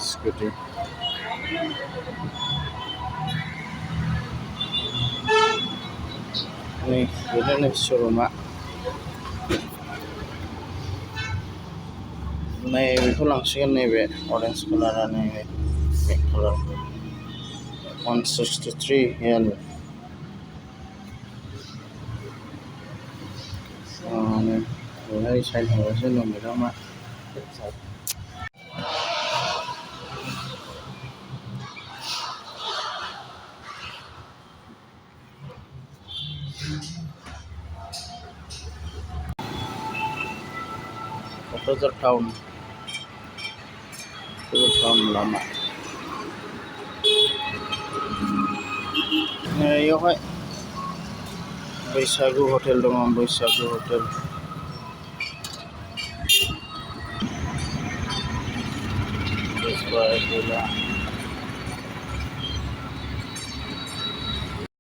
scooty. Ini ini showroom. Naive langsung naive orange color naive black color 163 yen. Ini side harusnya nomor berapa? Kokrajhar town lama. Yo hai Beoyai hotel dong, Beoyai hotel. This